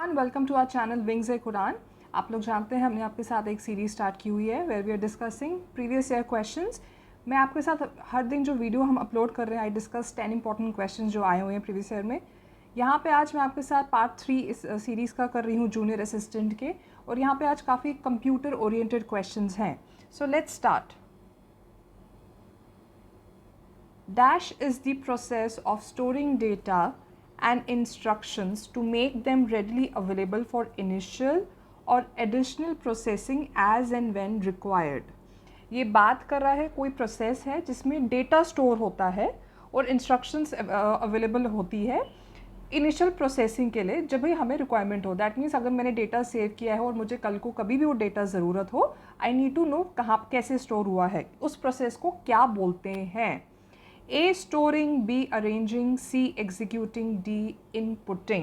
Welcome to our channel wings a Quran. आप लोग जानते हैं हमने आपके साथ एक सीरीज स्टार्ट की हुई है where we are discussing previous year questions. मैं आपके साथ हर दिन जो वीडियो हम अपलोड कर रहे हैं आई डिस्कस 10 इंपॉर्टेंट क्वेश्चंस जो आए हुए हैं प्रीवियस ईयर में। यहाँ पे आज मैं आपके साथ पार्ट 3 इस सीरीज़ का कर रही हूँ जूनियर असिस्टेंट के, और यहाँ पे आज काफ़ी कंप्यूटर ओरिएंटेड क्वेश्चंस हैं। So let's start. Dash is the process of storing data and instructions to make them readily available for initial or additional processing as and when required। ये बात कर रहा है कोई प्रोसेस है जिसमें डेटा स्टोर होता है और इंस्ट्रक्शंस अवेलेबल होती है इनिशियल प्रोसेसिंग के लिए जब भी हमें रिक्वायरमेंट हो। दैट मीन्स अगर मैंने डेटा सेव किया है और मुझे कल को कभी भी वो डेटा ज़रूरत हो, आई नीड टू नो कहाँ कैसे स्टोर हुआ है, उस प्रोसेस को क्या बोलते हैं। A storing, B arranging, C executing, D inputting।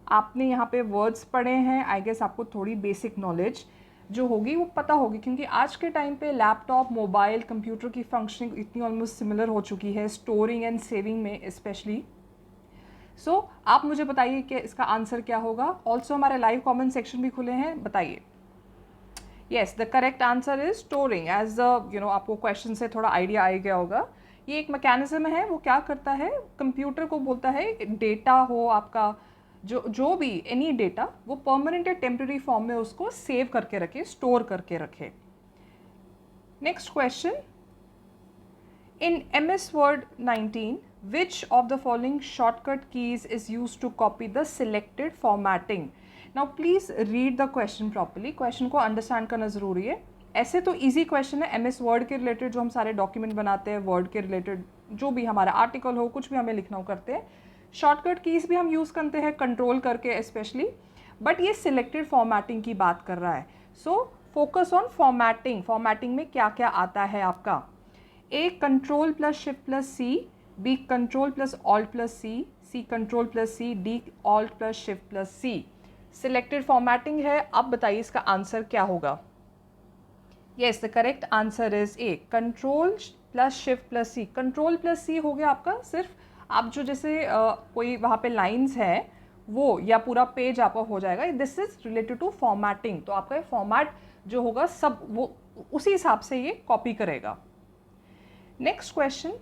आपने यहाँ पे वर्ड्स पढ़े हैं, आई गेस आपको थोड़ी बेसिक नॉलेज जो होगी वो पता होगी, क्योंकि आज के टाइम पे लैपटॉप, मोबाइल, कंप्यूटर की फंक्शनिंग इतनी ऑलमोस्ट सिमिलर हो चुकी है स्टोरिंग एंड सेविंग में स्पेशली। सो आप मुझे बताइए कि इसका आंसर क्या होगा। ऑल्सो हमारे लाइव कमेंट सेक्शन भी खुले हैं, बताइए। Yes, the correct answer is storing. As the आपको क्वेश्चन से थोड़ा आइडिया आ गया होगा, ये एक मैकेनिज्म है। वो क्या करता है, कंप्यूटर को बोलता है डेटा हो आपका जो भी एनी डेटा वो परमानेंट या टेम्पररी फॉर्म में उसको सेव करके रखे, स्टोर करके रखे। Next question, in MS Word 19 which of the following shortcut keys is used to copy the selected formatting। Now please read the question properly. Question को understand करना ज़रूरी है। ऐसे तो इजी क्वेश्चन है, MS वर्ड के रिलेटेड जो हम सारे डॉक्यूमेंट बनाते हैं, वर्ड के रिलेटेड जो भी हमारा आर्टिकल हो, कुछ भी हमें लिखना हो करते हैं। शॉर्टकट कीज़ भी हम यूज़ करते हैं कंट्रोल करके स्पेशली, बट ये सिलेक्टेड फॉर्मेटिंग की बात कर रहा है। So focus on formatting. Formatting में क्या क्या आता है आपका। A control plus shift plus C, B control plus alt plus C, C control plus C, D alt plus shift plus C. Selected formatting है। अब बताइए इसका आंसर क्या होगा। Yes, the correct answer is A control plus shift plus C. Control plus सी हो गया आपका सिर्फ आप जो जैसे कोई वहाँ पे लाइंस है वो या पूरा पेज आपका हो जाएगा। This is related to formatting, तो आपका फॉर्मेट जो होगा सब वो उसी हिसाब से ये कॉपी करेगा। Next question,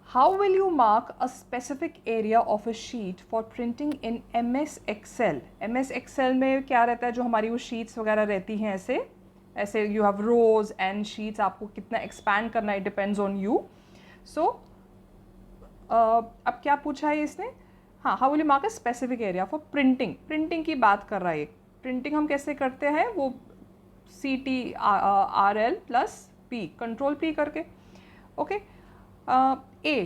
how will you mark a specific area of a sheet for printing in MS Excel। MS Excel में क्या रहता है, जो हमारी वो शीट्स वगैरह रहती हैं ऐसे you have rows and sheets, आपको कितना एक्सपैंड करना है डिपेंड्स ऑन यू। सो अब क्या पूछा है इसने, हाँ, how will you mark a specific area for printing. Printing की बात कर रहा है। प्रिंटिंग हम कैसे करते हैं, वो CTRL plus P control P करके। Okay, A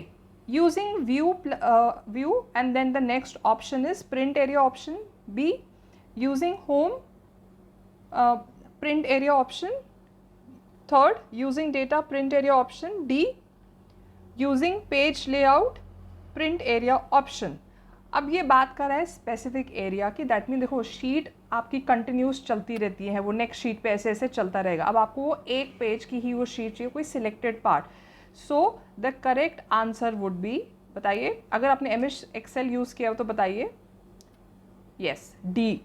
using view and then the next option is print area option। B using home print area option। Third using data print area option। D using page layout print area option। अब ये बात कर रहा है specific area की। That mean देखो sheet आपकी continuous चलती रहती है, वो नेक्स्ट शीट पे ऐसे ऐसे चलता रहेगा। अब आपको वो एक पेज की ही वो शीट चाहिए, कोई selected part. So the correct answer would be, बताइए अगर आपने MS Excel यूज़ किया हो तो बताइए। Yes, D.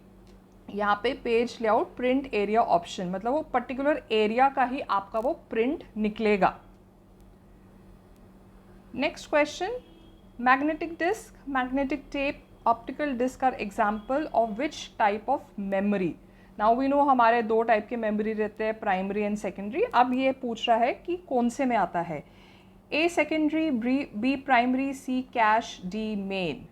यहाँ पे page layout print area option, मतलब वो पर्टिकुलर एरिया का ही आपका वो प्रिंट निकलेगा। Next question, magnetic disk, magnetic tape, optical disk are example of which type of memory. Now we know हमारे दो टाइप के मेमोरी रहते हैं, प्राइमरी एंड सेकेंडरी। अब ये पूछ रहा है कि कौन से में आता है, A secondary, B primary, C cash, D main.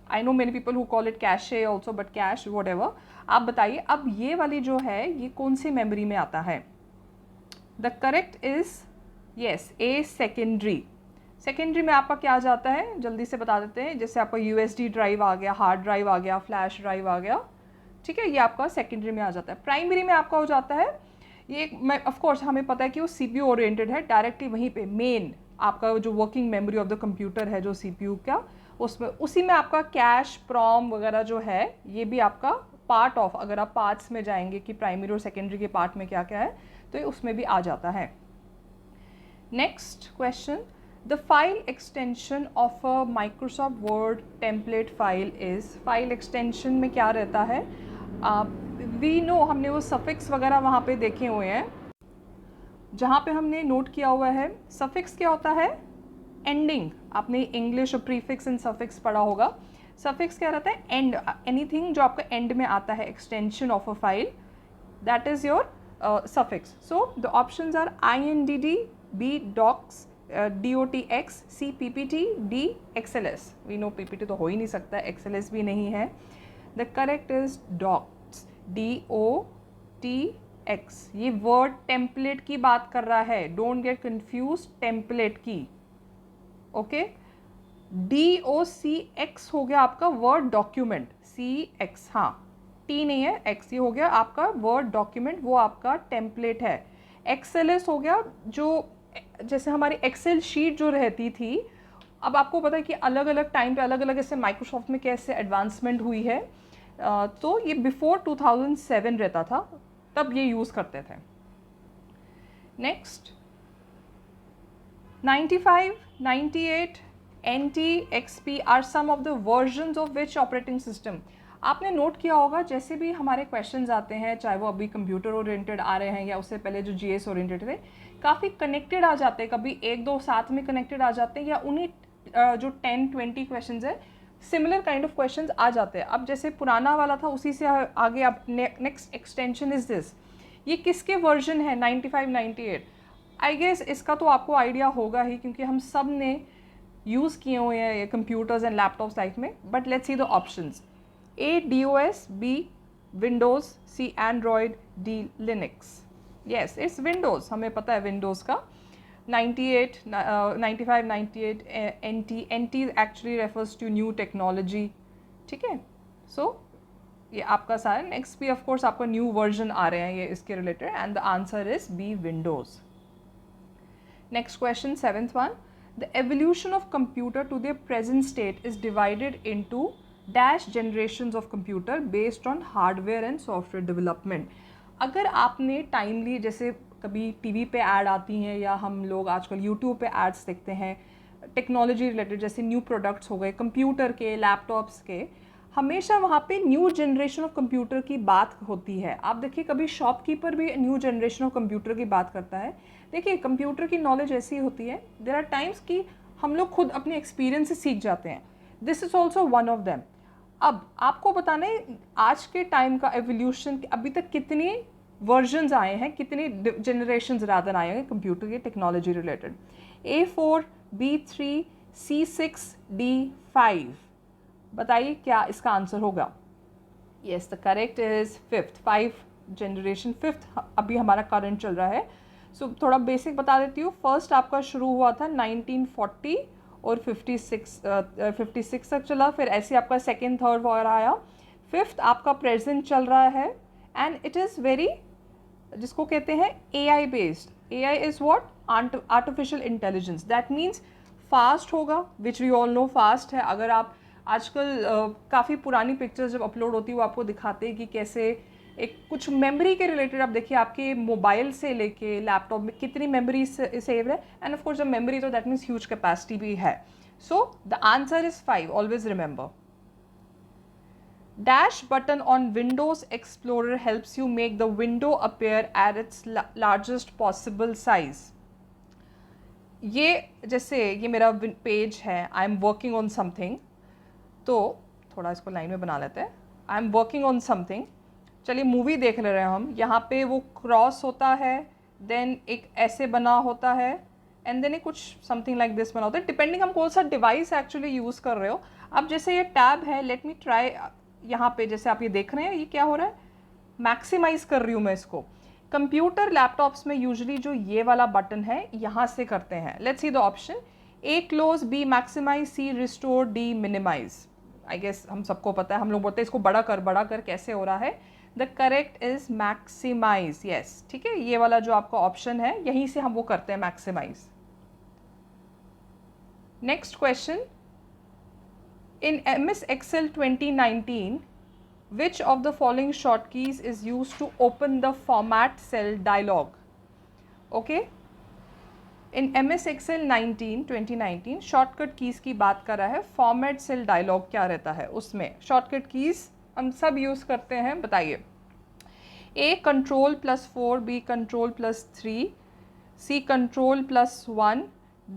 I know many people who call it cache also, but cash what ever. आप बताइए अब ये वाली जो है ये कौन सी मेमोरी में आता है। The correct is yes, A secondary. Secondary में आपका क्या आ जाता है, जल्दी से बता देते हैं। जैसे आपका USB ड्राइव आ गया, हार्ड ड्राइव आ गया, फ्लैश ड्राइव आ गया, ठीक है, ये आपका सेकेंडरी में आ जाता है। प्राइमरी में आपका हो जाता है ये, ऑफ कोर्स हमें पता है कि वो CPU ओरिएंटेड है, डायरेक्टली वहीं पे मेन आपका जो working memory of the computer है जो CPU का, उसमें उसी में आपका कैश, प्रॉम वगैरह जो है ये भी आपका पार्ट ऑफ, अगर आप पार्ट्स में जाएंगे कि प्राइमरी और सेकेंडरी के पार्ट में क्या क्या है तो ये उसमें भी आ जाता है। Next question, The file extension of a Microsoft Word template file is, file extension में क्या रहता है, we know, हमने वो suffix वगैरह वहाँ पे देखे हुए हैं, जहाँ पे हमने नोट किया हुआ है suffix क्या होता है, ending, आपने इंग्लिश और prefix and suffix पढ़ा होगा. Suffix क्या रहता है, end, anything जो आपका end में आता है, extension of a file, that is your suffix. So the options are INDD, B docs, DOTX, C PPT, D XLS. We know PPT तो हो ही नहीं सकता, XLS भी नहीं है. The correct is docs, DOTX. ये वर्ड टेम्पलेट की बात कर रहा है, डोंट गेट कंफ्यूज, टेम्पलेट की. ओके, DOCX हो गया आपका वर्ड डॉक्यूमेंट, CX, हाँ T नहीं है, X, ये हो गया आपका वर्ड डॉक्यूमेंट, वो आपका टेम्पलेट है. XLS हो गया जो जैसे हमारी एक्सेल शीट जो रहती थी, अब आपको पता है कि अलग अलग टाइम पे अलग अलग ऐसे माइक्रोसॉफ्ट में कैसे एडवांसमेंट हुई है, तो ये बिफोर 2007 रहता था, तब ये यूज़ करते थे. Next 95, 98, NT, XP are some of the versions of which operating system. आपने नोट किया होगा जैसे भी हमारे क्वेश्चंस आते हैं, चाहे वो अभी कंप्यूटर ओरिएंटेड आ रहे हैं या उससे पहले जो GS ओरिएंटेड थे, काफ़ी कनेक्टेड आ जाते हैं, कभी एक दो साथ में कनेक्टेड आ जाते हैं, या उन्हीं जो 10-20 क्वेश्चंस है सिमिलर काइंड ऑफ क्वेश्चंस आ जाते हैं. अब जैसे पुराना वाला था उसी से आगे अब नेक्स्ट एक्सटेंशन इज दिस. ये किसके वर्जन है, 95, 98. आई गेस इसका तो आपको आइडिया होगा ही, क्योंकि हम सब ने यूज़ किए हुए हैं कंप्यूटर्स एंड लैपटॉप्स लाइफ में. But let's see the options. A DOS, B Windows, C Android, D Linux. Yes, it's Windows, हमें पता है Windows का. 98, 95, 98, NT actually refers to new technology. ठीक है, so ये आपका सारा. नेक्स्ट भी ऑफ कोर्स आपका न्यू वर्जन आ रहे हैं ये इसके related, and the answer is B Windows. Next question, 7th one. The evolution of computer to their present state is divided into dash generations of computer based on hardware and software development. अगर आपने timely, जैसे कभी TV पे add आती हैं या हम लोग आजकल यूट्यूब पे एड्स देखते हैं टेक्नोलॉजी रिलेटेड, जैसे न्यू प्रोडक्ट्स हो गए कंप्यूटर के, लैपटॉप्स के, हमेशा वहाँ पे न्यू जनरेशन ऑफ कंप्यूटर की बात होती है. आप देखिए कभी शॉपकीपर भी न्यू जनरेशन ऑफ कंप्यूटर की बात करता है. देखिए कंप्यूटर की नॉलेज ऐसी होती है, देयर आर टाइम्स कि हम लोग खुद अपने एक्सपीरियंस से सीख जाते हैं. This is also one of them. अब आपको बताना है आज के टाइम का एवोल्यूशन, अभी तक कितने वर्जन्स आए हैं, कितने जनरेशन्स रादर आए हैं कंप्यूटर के technology related. A4, B3, C6, D5. बताइए क्या इसका आंसर होगा. Yes, the correct is 5th, 5 generation, 5th अभी हमारा करंट चल रहा है. सो थोड़ा बेसिक बता देती हूँ. फर्स्ट आपका शुरू हुआ था 1940 और 56 तक चला, फिर ऐसे आपका सेकेंड, थर्ड वगैरह आया. 5th आपका प्रेजेंट चल रहा है, एंड इट इज़ वेरी, जिसको कहते हैं AI based. AI is what, artificial intelligence. That means fast होगा, which we all know fast है. अगर आप आजकल काफ़ी पुरानी पिक्चर्स जब अपलोड होती है वो आपको दिखाते हैं कि कैसे एक कुछ मेमोरी के रिलेटेड, आप देखिए आपके मोबाइल से लेके लैपटॉप में कितनी मेमोरी सेव है, एंड ऑफ कोर्स जब मेमोरी तो दैट मीन्स ह्यूज कैपेसिटी भी है. So the answer is 5, always remember. Dash button on Windows explorer helps you make the window appear at its largest possible size. ये जैसे ये मेरा page है, I am working on something, तो थोड़ा इसको लाइन में बना लेते हैं. I am working on something, चलिए मूवी देख ले रहे हैं हम, यहाँ पे वो क्रॉस होता है, देन एक ऐसे बना होता है, एंड देन एक कुछ समथिंग लाइक दिस बना होता है, डिपेंडिंग हम कौन सा डिवाइस एक्चुअली यूज़ कर रहे हो. अब जैसे ये टैब है, लेट मी ट्राई, यहाँ पे जैसे आप ये देख रहे हैं, ये क्या हो रहा है, मैक्सिमाइज़ कर रही हूँ मैं इसको. कंप्यूटर लैपटॉप्स में यूजुअली जो ये वाला बटन है यहाँ से करते हैं. Let's see the option. A close, B maximise, C restore, D minimise. I guess हम सबको पता है, हम लोग बोलते हैं इसको बड़ा कर कैसे हो रहा है. The correct is maximise. Yes, ठीक है, ये वाला जो आपका ऑप्शन है यहीं से हम वो करते हैं, maximise. Next question. In MS Excel 2019, which of the following shortkeys is used to open the format cell dialog? Okay, in MS Excel 2019 shortcut keys की बात कर रहा है। फॉर्मेट सेल डायलॉग क्या रहता है उसमें? शॉर्टकट कीज़ हम सब यूज़ करते हैं, बताइए। A Ctrl+4, B Ctrl+3, C Ctrl+1,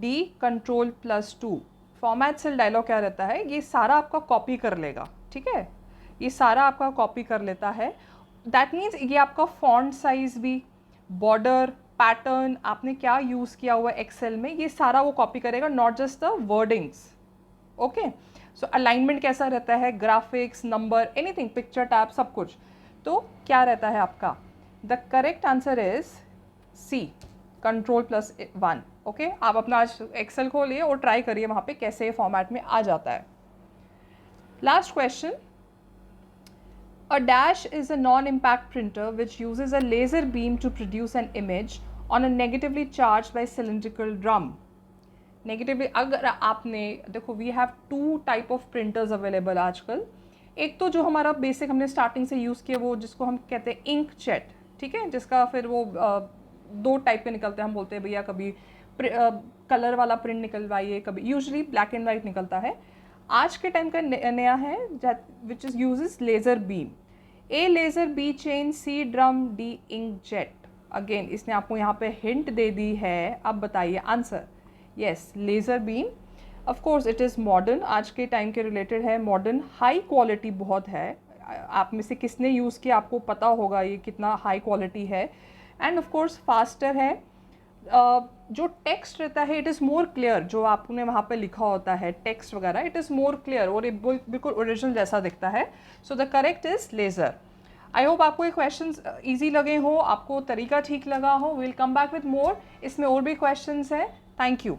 D Ctrl+2। Format cell dialog क्या रहता है? ये सारा आपका कॉपी कर लेगा, ठीक है, ये सारा आपका कॉपी कर लेता है। दैट मीन्स ये आपका फॉन्ट साइज भी, बॉर्डर, पैटर्न, आपने क्या यूज़ किया हुआ एक्सेल में, ये सारा वो कॉपी करेगा, not just the wordings. Okay, so alignment कैसा रहता है, graphics, number, anything, picture tab, सब कुछ। तो क्या रहता है आपका? The correct answer is C Ctrl+1। Okay, आप अपना आज एक्सेल खोलिए और ट्राई करिए वहाँ पे कैसे फॉर्मेट में आ जाता है। Last question, a dash is a non-impact printer which uses a laser beam to produce an image on a negatively charged by cylindrical drum। Negatively अगर आपने देखो, we have 2 type of printers available आजकल। एक तो जो हमारा basic हमने starting से यूज़ किया, वो जिसको हम कहते हैं इंकजेट, ठीक है, जिसका फिर वो 2 टाइप के निकलते हैं। हम बोलते हैं भैया कभी कलर वाला प्रिंट निकलवाइए, कभी यूजुअली ब्लैक एंड वाइट निकलता है। आज के टाइम का नया है which is uses laser beam. A laser, B chain, C drum, D inkjet. Again इसने आपको यहाँ पे हिंट दे दी है, अब बताइए answer. Yes, laser beam. Of course it is modern, आज के टाइम के रिलेटेड है, मॉडर्न, हाई क्वालिटी बहुत है। आप में से किसने यूज़ किया आपको पता होगा ये कितना हाई क्वालिटी है। एंड ऑफ कोर्स फास्टर है। जो टेक्स्ट रहता है इट इज़ मोर क्लियर, जो आपने वहाँ पे लिखा होता है टेक्स्ट वगैरह, इट इज़ मोर क्लियर और बिल्कुल ओरिजिनल जैसा दिखता है। So the correct is laser. I hope आपको ये क्वेश्चंस इजी लगे हो, आपको तरीका ठीक लगा हो। Will come back with more, इसमें और भी क्वेश्चंस हैं। Thank you.